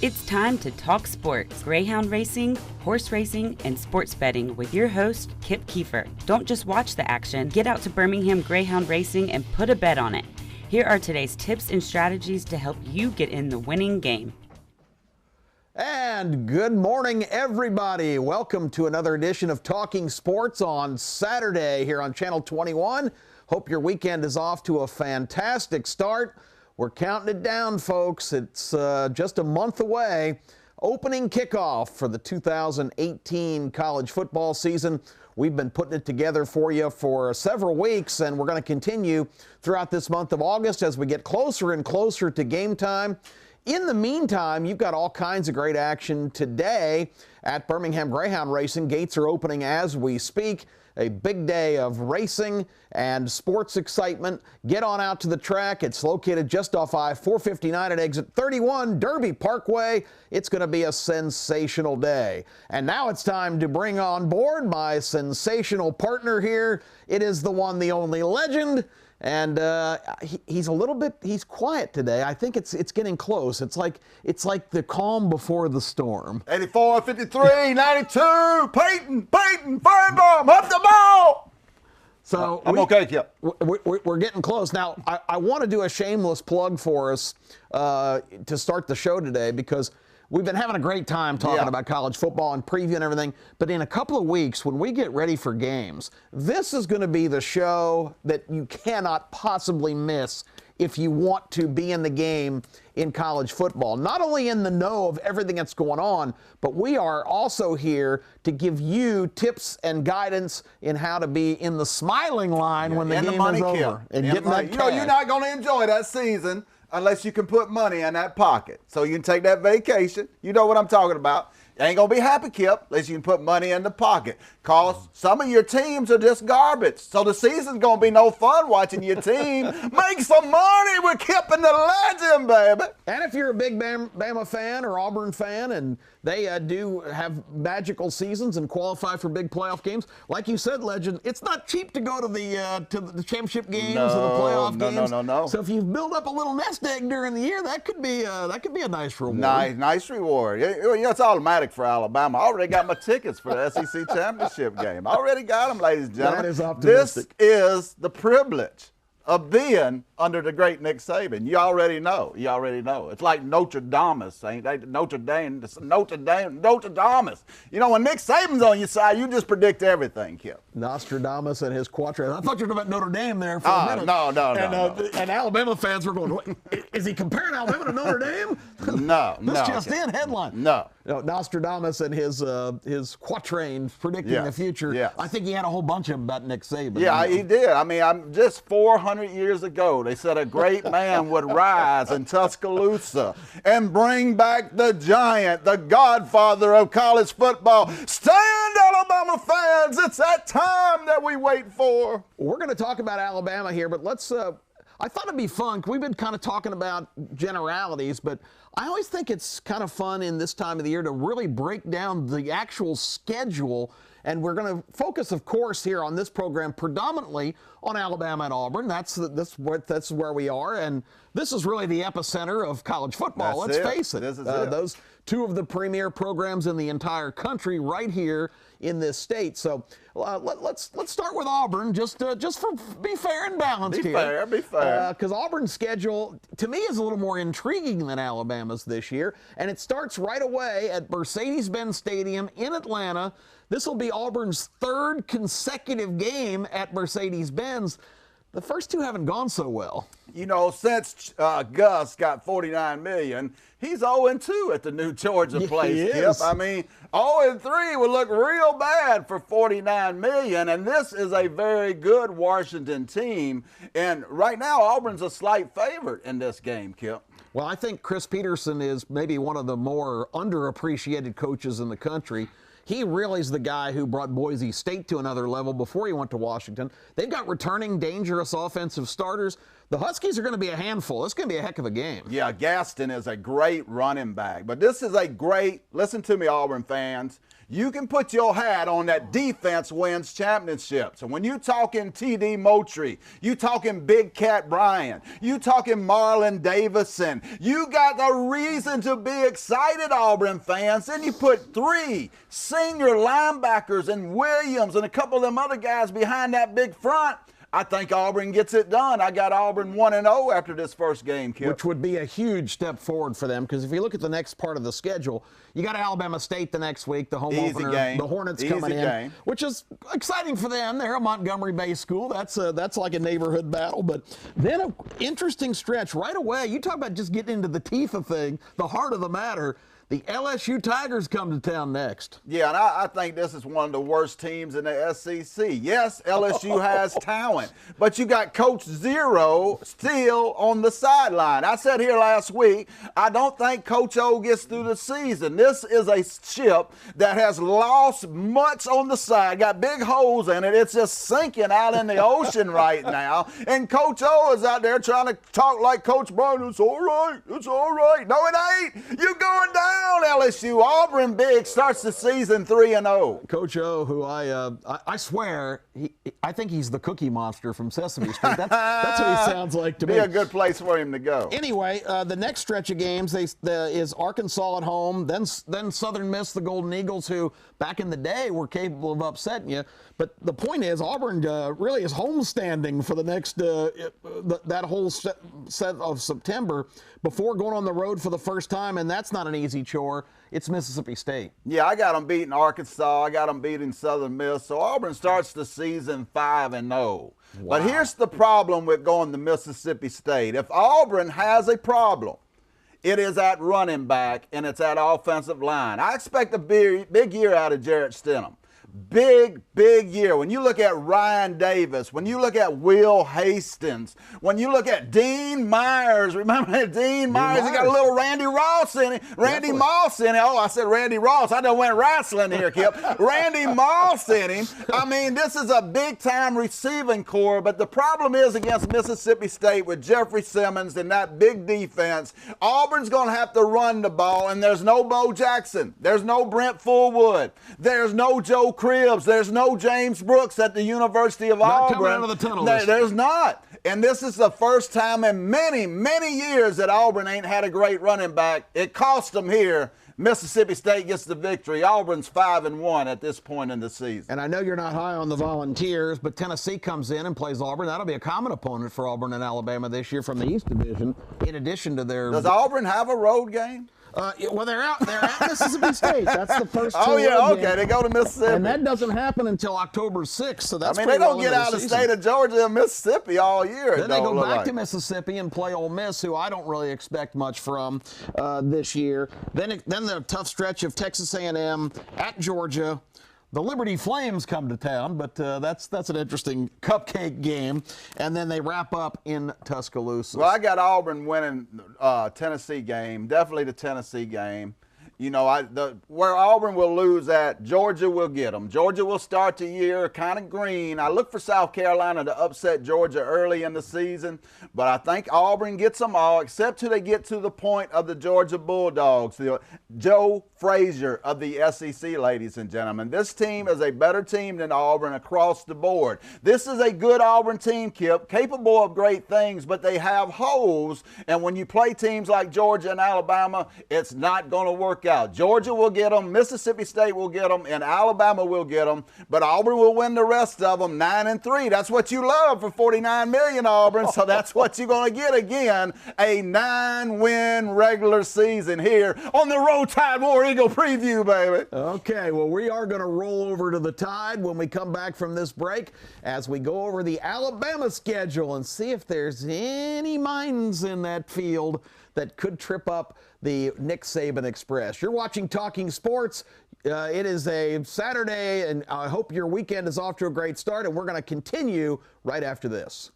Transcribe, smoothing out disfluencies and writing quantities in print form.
It's time to talk sports, Greyhound racing, horse racing, and sports betting with your host, Kip Kiefer. Don't just watch the action. Get out to Birmingham Greyhound Racing and put a bet on it. Here are today's tips and strategies to help you get in the winning game. And good morning, everybody. Welcome to another edition of Talking Sports on Saturday here on Channel 21. Hope your weekend is off to a fantastic start. We're counting it down, folks. It's just a month away. Opening kickoff for the 2018 college football season. We've been putting it together for you for several weeks, and we're going to continue throughout this month of August as we get closer and closer to game time. In the meantime, you've got all kinds of great action today at Birmingham Greyhound Racing. Gates are opening as we speak. A big day of racing and sports excitement. Get on out to the track. It's located just off I-459 at exit 31, Derby Parkway. It's going to be a sensational day. And now it's time to bring on board my sensational partner here. It is the one, the only legend. And he's quiet today. I think it's getting close. It's like the calm before the storm. 84, 53, 92, Peyton, Fernbaum, up the ball. So I'm okay, Kip. We're getting close. Now, I want to do a shameless plug for us to start the show today because we've been having a great time talking about college football and preview and everything. But in a couple of weeks, when we get ready for games, this is going to be the show that you cannot possibly miss if you want to be in the game in college football. Not only in the know of everything that's going on, but we are also here to give you tips and guidance in how to be in the smiling line when the game is over. And getting that cash. You're not going to enjoy that season unless you can put money in that pocket. So you can take that vacation. You know what I'm talking about. You ain't going to be happy, Kip, unless you can put money in the pocket. Because some of your teams are just garbage. So the season's going to be no fun watching your team make some money with Kip and the Legend, baby. And if you're a big Bama fan or Auburn fan and they do have magical seasons and qualify for big playoff games, like you said, Legend, it's not cheap to go to the championship games or the playoff games. No. So if you build up a little nest egg during the year, that could be a nice reward. Nice reward. You know, it's automatic for Alabama. I already got my tickets for the SEC championship game. I already got them, ladies and gentlemen. That is optimistic. This is the privilege of being under the great Nick Saban. You already know. It's like Notre Dame, ain't they? Notre Dame. You know, when Nick Saban's on your side, you just predict everything, Kip. Nostradamus and his quatrain. I thought you were talking about Notre Dame there for a minute. No. And Alabama fans were going, what, is he comparing Alabama to Notre Dame? No. This just in, headline. No. Nostradamus and his quatrain predicting the future. Yes. I think he had a whole bunch of them about Nick Saban. Yeah, he did. I mean, I'm just 400 years ago, they said a great man would rise in Tuscaloosa and bring back the giant, the godfather of college football. Stand, Alabama fans! It's that time that we wait for. We're going to talk about Alabama here, but let's I thought it'd be fun. We've been kind of talking about generalities, but I always think it's kind of fun in this time of the year to really break down the actual schedule. And we're going to focus, of course, here on this program predominantly on Alabama and Auburn. That's where we are. And this is really the epicenter of college football. Let's face it. This is those two of the premier programs in the entire country right here in this state. So let's start with Auburn, just for be fair and balanced here. Be fair. Because Auburn's schedule, to me, is a little more intriguing than Alabama's this year. And it starts right away at Mercedes-Benz Stadium in Atlanta. This will be Auburn's third consecutive game at Mercedes-Benz. The first two haven't gone so well. You know, since Gus got $49 million, he's 0-2 at the new Georgia place, Kip. I mean, 0-3 would look real bad for $49 million, and this is a very good Washington team. And right now, Auburn's a slight favorite in this game, Kip. Well, I think Chris Peterson is maybe one of the more underappreciated coaches in the country. He really is the guy who brought Boise State to another level before he went to Washington. They've got returning dangerous offensive starters. the Huskies are going to be a handful. It's going to be a heck of a game. Yeah, Gaston is a great running back. But this is a great, listen to me, Auburn fans. You can put your hat on that defense wins championships. And when you talking T.D. Moultrie, you talking Big Cat Bryant, you talking Marlon Davison, you got a reason to be excited, Auburn fans. Then you put 3 senior linebackers and Williams and a couple of them other guys behind that big front. I think Auburn gets it done. I got Auburn 1-0 after this first game, Kip. Which would be a huge step forward for them, because if you look at the next part of the schedule, you got Alabama State the next week, the home opener, game. the Hornets Easy coming in, game. which is exciting for them. They're a Montgomery-based school. That's like a neighborhood battle. But then an interesting stretch right away. You talk about just getting into the teeth of thing, the heart of the matter. The LSU Tigers come to town next. Yeah, and I think this is one of the worst teams in the SEC. Yes, LSU has talent, but you got Coach Zero still on the sideline. I said here last week, I don't think Coach O gets through the season. This is a ship that has lost much on the side, got big holes in it. It's just sinking out in the ocean right now. And Coach O is out there trying to talk like Coach Brown. It's all right. It's all right. No, it ain't. You're going down. LSU. Auburn big starts the season 3-0. Coach O, who I swear, I think he's the Cookie Monster from Sesame Street. That's what he sounds like to me. Be a good place for him to go. Anyway, the next stretch of games is Arkansas at home, then Southern Miss, the Golden Eagles, who back in the day were capable of upsetting you. But the point is, Auburn really is homestanding for the next that whole set of September before going on the road for the first time, and that's not an easy chore. It's Mississippi State. Yeah, I got them beating Arkansas. I got them beating Southern Miss. So Auburn starts the season 5-0. Wow. But here's the problem with going to Mississippi State. If Auburn has a problem, it is at running back and it's at offensive line. I expect a big year out of Jarrett Stidham. Big year. When you look at Ryan Davis, when you look at Will Hastings, when you look at Dean Myers, remember Dean Myers? He got a little Randy Ross in it, Randy Moss in it. Oh, I said Randy Ross. I done went wrestling here, Kip. Randy Moss in him. I mean, this is a big-time receiving core, but the problem is against Mississippi State with Jeffrey Simmons and that big defense, Auburn's going to have to run the ball, and there's no Bo Jackson. There's no Brent Fullwood. There's no Joe Cribbs. There's no James Brooks at the University of Auburn. Coming out of the tunnel. There's not. And this is the first time in many years that Auburn ain't had a great running back. It cost them here. Mississippi State gets the victory. Auburn's 5-1 at this point in the season. And I know you're not high on the Volunteers, but Tennessee comes in and plays Auburn. That'll be a common opponent for Auburn and Alabama this year from the East Division, in addition to their... Does Auburn have a road game? Well, they're at Mississippi State. That's the first two. Oh, yeah, okay. Games. They go to Mississippi. And that doesn't happen until October 6th, so that's they don't get out of the state of Georgia and Mississippi all year. Then they go back to Mississippi and play Ole Miss, who I don't really expect much from this year. Then the tough stretch of Texas A&M at Georgia. The Liberty Flames come to town, but that's an interesting cupcake game. And then they wrap up in Tuscaloosa. Well, I got Auburn winning Tennessee game, definitely the Tennessee game. You know, where Auburn will lose at, Georgia will get them. Georgia will start the year kind of green. I look for South Carolina to upset Georgia early in the season, but I think Auburn gets them all, except till they get to the point of the Georgia Bulldogs. Joe Frazier of the SEC, ladies and gentlemen. This team is a better team than Auburn across the board. This is a good Auburn team, Kip, capable of great things, but they have holes, and when you play teams like Georgia and Alabama, it's not going to work out. Georgia will get them, Mississippi State will get them, and Alabama will get them, but Auburn will win the rest of them 9-3. That's what you love for $49 million, Auburn, so that's what you're going to get again, a 9-win regular season here on the Roll Tide War Eagle preview, baby. Okay, well, we are going to roll over to the Tide when we come back from this break as we go over the Alabama schedule and see if there's any minds in that field that could trip up the Nick Saban Express. You're watching Talking Sports. It is a Saturday, and I hope your weekend is off to a great start, and we're going to continue right after this.